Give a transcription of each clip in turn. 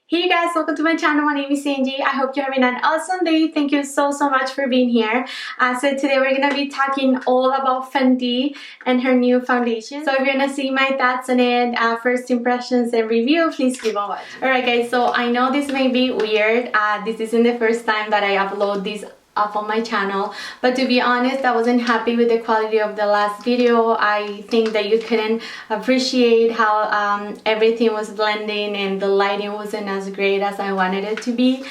Hey you guys, welcome to my channel. My name is Angie. I hope you're having an awesome day. Thank you so much for being here. So today we're gonna be talking all about Fenty and her new foundation. So if you're gonna see my thoughts on it, first impressions and review, please keep on watching. Alright guys, so I know this may be weird. This isn't the first time that I upload this up on my channel, but to be honest, I wasn't happy with the quality of the last video. I think that you couldn't appreciate how everything was blending and the lighting wasn't as great as I wanted it to be.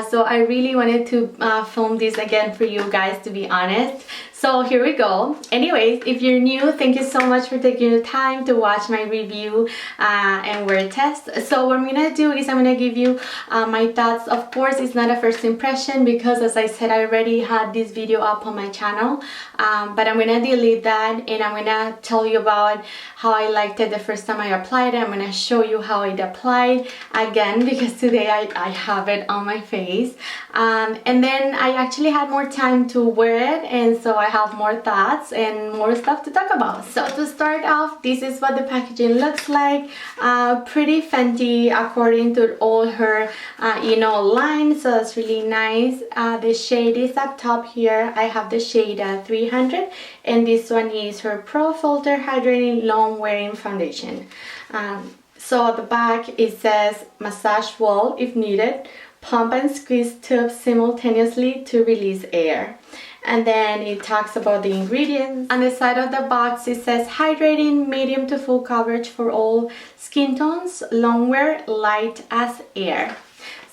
So I really wanted to film this again for you guys, to be honest. So here we go. Anyways, if you're new, thank you so much for taking the time to watch my review and wear test. So what I'm gonna do is I'm gonna give you my thoughts. Of course, it's not a first impression because, as I said, I already had this video up on my channel, but I'm gonna delete that and I'm gonna tell you about how I liked it the first time I applied it. I'm gonna show you how it applied again because today I have it on my face, and then I actually had more time to wear it, and so I have more thoughts and more stuff to talk about. So to start off, this is what the packaging looks like. Pretty Fenty according to all her lines, so that's really nice. The shade is up top here. I have the shade 300, and this one is her Pro Filt'r Hydrating Longwear Foundation. So at the back it says massage wall if needed, pump and squeeze tubes simultaneously to release air. And then it talks about the ingredients. On the side of the box it says hydrating, medium to full coverage for all skin tones, longwear, light as air.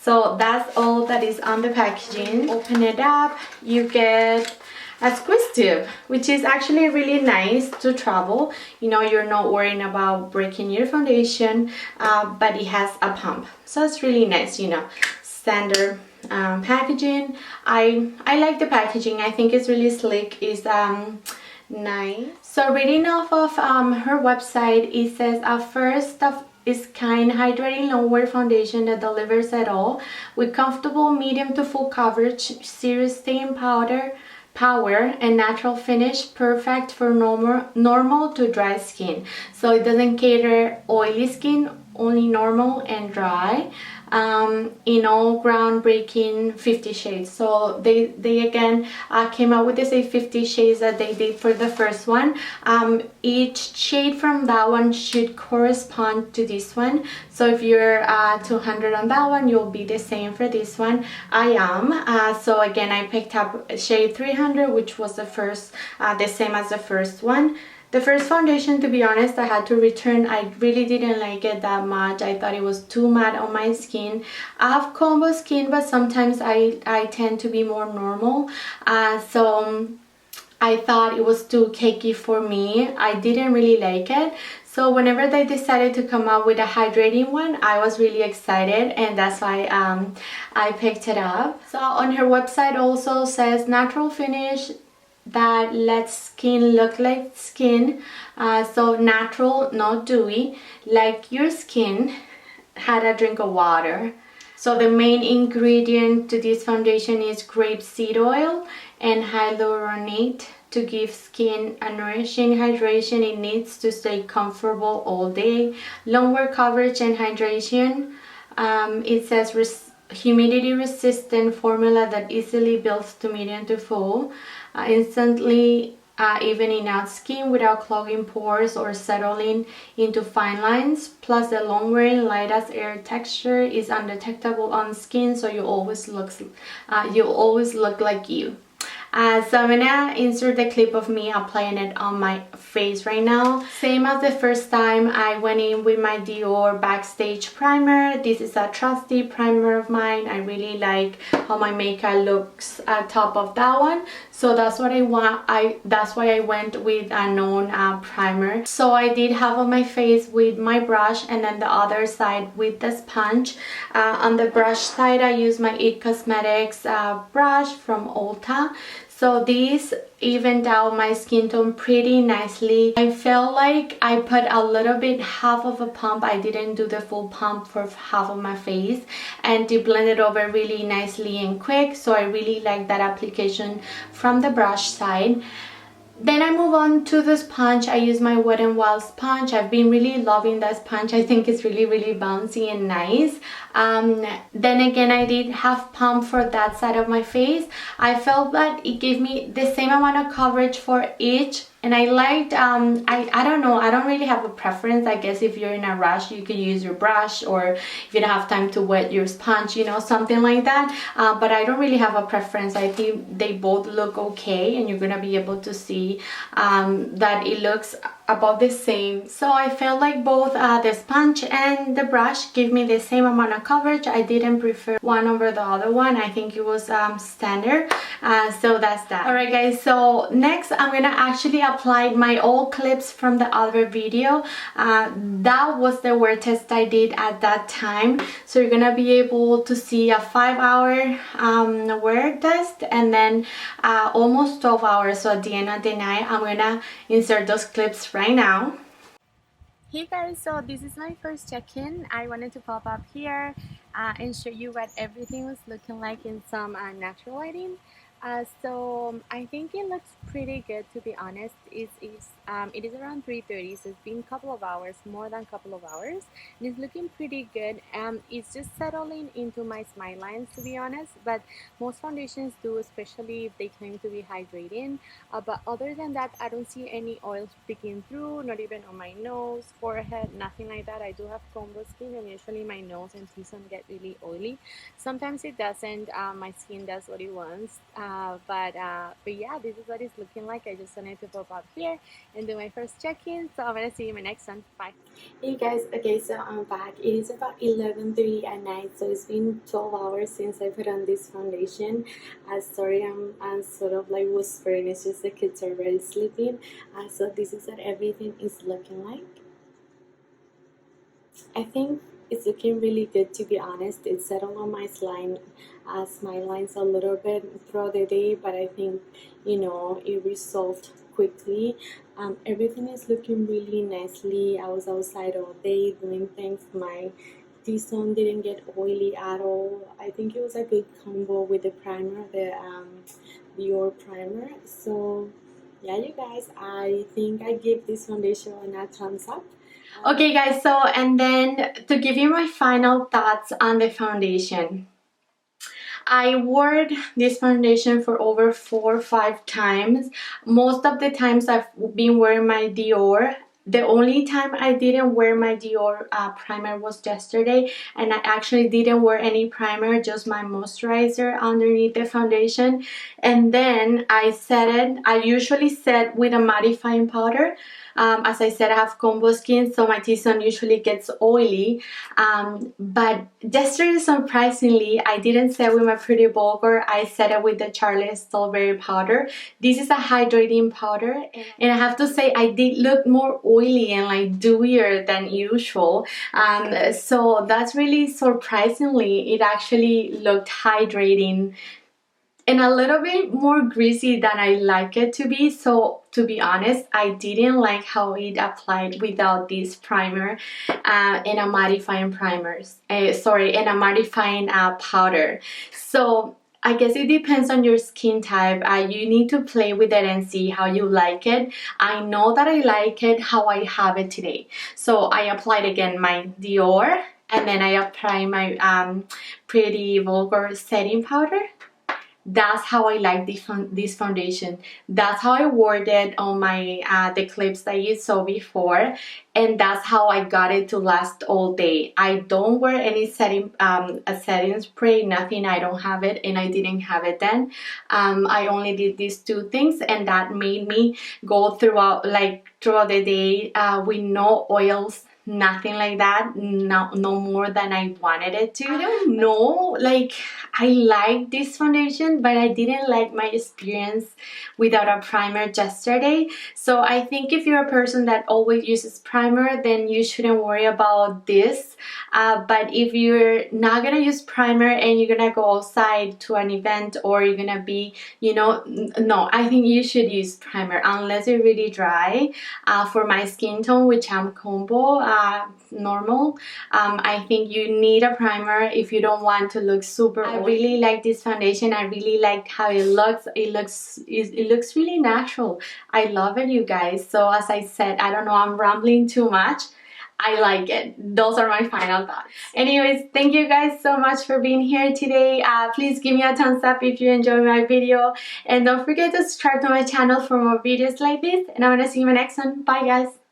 So that's all that is on the packaging. Open it up, you get a squeeze tube, which is actually really nice to travel. You're not worrying about breaking your foundation, but it has a pump, so it's really nice. Standard packaging. I like the packaging. I think it's really sleek. It's nice. So reading off of her website, it says a first of its kind hydrating longwear foundation that delivers it all with comfortable medium to full coverage, serious staying power and natural finish, perfect for normal to dry skin. So it doesn't cater oily skin, only normal and dry. In all groundbreaking 50 shades. So they again came out with this 50 shades that they did for the first one. Each shade from that one should correspond to this one. So if you're 200 on that one, you'll be the same for this one. I am. So again, I picked up shade 300, which was the same as the first one. The first foundation, to be honest, I had to return. I really didn't like it that much. I thought it was too matte on my skin. I have combo skin, but sometimes I tend to be more normal. So I thought it was too cakey for me. I didn't really like it. So whenever they decided to come out with a hydrating one, I was really excited, and that's why I picked it up. So on her website also says natural finish that lets skin look like skin. So natural, not dewy, like your skin had a drink of water. So the main ingredient to this foundation is grapeseed oil and hyaluronate to give skin a nourishing hydration it needs to stay comfortable all day. Longwear coverage and hydration. It says humidity resistant formula that easily builds to medium to full. Instantly evening out skin without clogging pores or settling into fine lines. Plus the longwear light as air texture is undetectable on skin, so you always look like you. So I'm gonna insert the clip of me applying it on my face right now. Same as the first time, I went in with my DIOR Backstage Primer. This is a trusty primer of mine. I really like how my makeup looks at top of that one. So that's what I want. That's why I went with a known primer. So I did half of my face with my brush and then the other side with the sponge. On the brush side, I use my IT Cosmetics brush from Ulta. So these evened out my skin tone pretty nicely. I felt like I put a little bit, half of a pump. I didn't do the full pump for half of my face, and they blended over really nicely and quick. So I really like that application from the brush side. Then I move on to the sponge. I use my Wet n Wild sponge. I've been really loving that sponge. I think it's really bouncy and nice. Then again, I did have pump for that side of my face. I felt that it gave me the same amount of coverage for each, and I liked, I don't know, I don't really have a preference. I guess if you're in a rush, you can use your brush, or if you don't have time to wet your sponge, you know, something like that. But I don't really have a preference. I think they both look okay, and you're gonna be able to see that it looks about the same. So I felt like both the sponge and the brush give me the same amount of coverage. I didn't prefer one over the other one. I think it was standard. So that's that. Alright guys, so next I'm gonna actually apply my old clips from the other video. That was the wear test I did at that time. So you're gonna be able to see a 5-hour wear test, and then almost 12 hours. So at the end of the night, I'm gonna insert those clips right now. Hey guys, so this is my first check-in. I wanted to pop up here and show you what everything was looking like in some natural lighting. So I think it looks pretty good, to be honest. It is around 3:30, so it's been a couple of hours, more than a couple of hours, and it's looking pretty good. It's just settling into my smile lines, to be honest, but most foundations do, especially if they claim to be hydrating. But other than that, I don't see any oil sticking through, not even on my nose, forehead, nothing like that. I do have combo skin, and usually my nose and T-zone get really oily. Sometimes it doesn't. My skin does what it wants. But yeah, this is what it's looking like. I just wanted to pop up here and do my first check-in. So I'm gonna see you in my next one. Bye. Hey guys, okay, so I'm back. It is about 11:30 at night, so it's been 12 hours since I put on this foundation. Sorry, I'm sort of like whispering. It's just the kids are already sleeping. So this is what everything is looking like. I think it's looking really good, to be honest. It settled on my smile lines a little bit throughout the day, but I think, you know, it resolved quickly. Everything is looking really nicely. I was outside all day doing things. My T-zone didn't get oily at all. I think it was a good combo with the primer, the DIOR primer. So yeah, you guys, I think I give this foundation a thumbs up. Okay guys, so and then to give you my final thoughts on the foundation. I wore this foundation for over 4 or 5 times. Most of the times I've been wearing my DIOR. The only time I didn't wear my DIOR primer was yesterday, and I actually didn't wear any primer, just my moisturizer underneath the foundation. And then I set it, I usually set with a mattifying powder. As I said, I have combo skin, so my T-zone usually gets oily. But yesterday, surprisingly, I didn't set with my Pretty Vulgar. I set it with the Charlotte Tilbury powder. This is a hydrating powder, and I have to say I did look more oily and like dewier than usual. So that's really surprisingly, it actually looked hydrating and a little bit more greasy than I like it to be. So to be honest, I didn't like how it applied without this primer and a mattifying and a mattifying powder. So I guess it depends on your skin type. You need to play with it and see how you like it. I know that I like it how I have it today. So I applied again my DIOR, and then I applied my Pretty Vulgar setting powder. That's how I like this foundation. That's how I wore it on my the clips that you saw before, and that's how I got it to last all day. I don't wear any setting spray, nothing. I don't have it, and I didn't have it then. I only did these 2 things, and that made me go throughout the day with no oils. Nothing like that, no more than I wanted it to. I don't know, like I like this foundation, but I didn't like my experience without a primer yesterday. So I think if you're a person that always uses primer, then you shouldn't worry about this. But if you're not gonna use primer and you're gonna go outside to an event, or you're gonna be, you know, no, I think you should use primer unless you're really dry. For my skin tone, which I'm combo, normal, I think you need a primer if you don't want to look super oily. I really like this foundation. I really like how it looks. It looks really natural. I love it, you guys. So as I said, I don't know, I'm rambling too much. I like it. Those are my final thoughts. Anyways, thank you guys so much for being here today. Please give me a thumbs up if you enjoyed my video, and don't forget to subscribe to my channel for more videos like this, and I want to see you in my next one. Bye guys.